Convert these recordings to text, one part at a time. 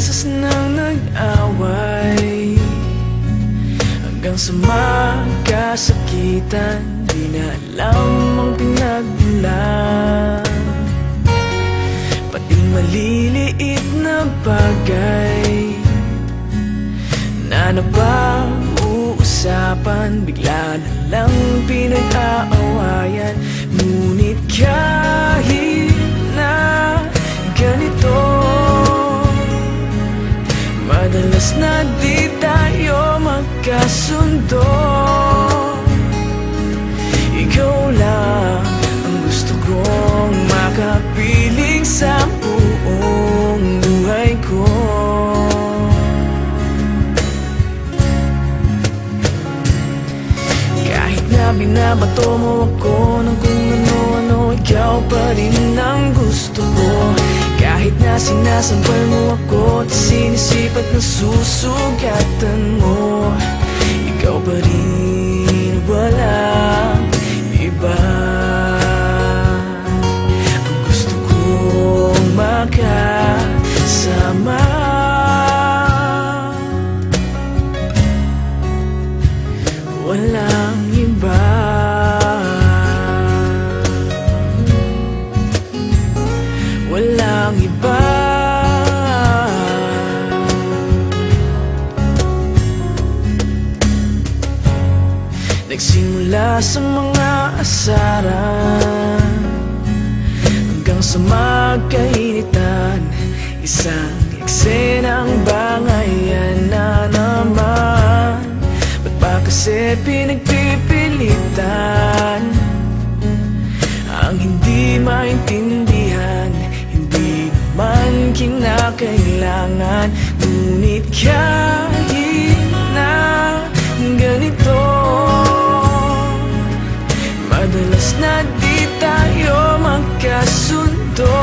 beses nang nag-away, hanggang sa magkasakitan. Di na alam ang pinagmulan, pati maliliit na bagay na napag-uusapan, bigla na lang pinag-aawayan. Ngunit kahit na ganito, madalas na di tayo magkasundo. Ikaw lang ang gusto kong makapiling sa buong buhay ko. Kahit na binabato mo ako ng kung ano-ano, ikaw pa rin ang gusto ko. Kahit na sinasampal mo ako at sinisipat na susugatan mo, ikaw pa rin, walang iba. Ang gusto kong makasama, walang iba. Walang iba. Nagsimula sa mga asaran hanggang sa magkainitan, isang eksenang bangayan na naman. Ba't ba kasi pinagpipilitan ang hindi maintindihan? Hindi naman kinakailangan. Ngunit kahit na ganito, madalas na di tayo magkasundo.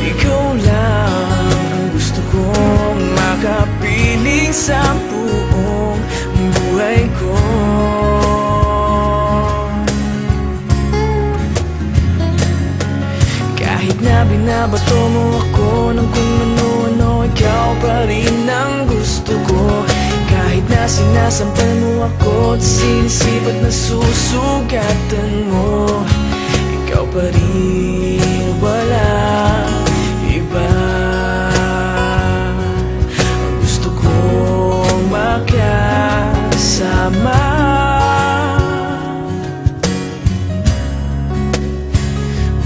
Ikaw lang ang gusto kong makapiling sa buong buhay ko. Kahit na binabato mo ako ng kung ano-ano, ikaw pa rin ang gusto ko. Kahit na sinasampal mo ako at sinisipat na susugatan mo, ikaw pa rin, walang iba. Ang gusto kong makasama,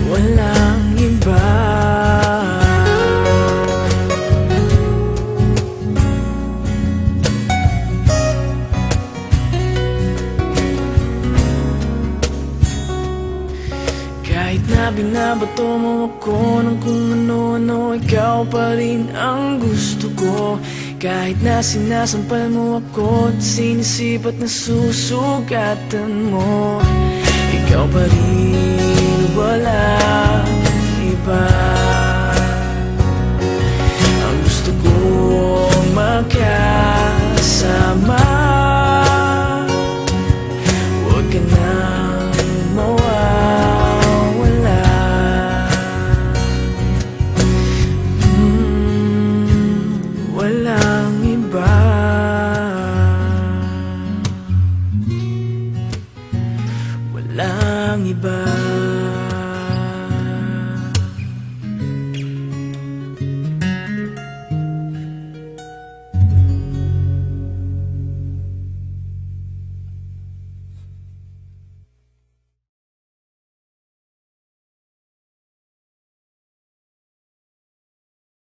walang iba. Kahit na binabato mo ako ng kung ano-ano, ikaw pa rin ang gusto ko. Kahit na sinasampal mo ako at sinisipat na susugatan mo, ikaw pa rin, walang iba. Ang gusto kong makasama, huwag ka nang mawawala. Walang iba. Walang iba.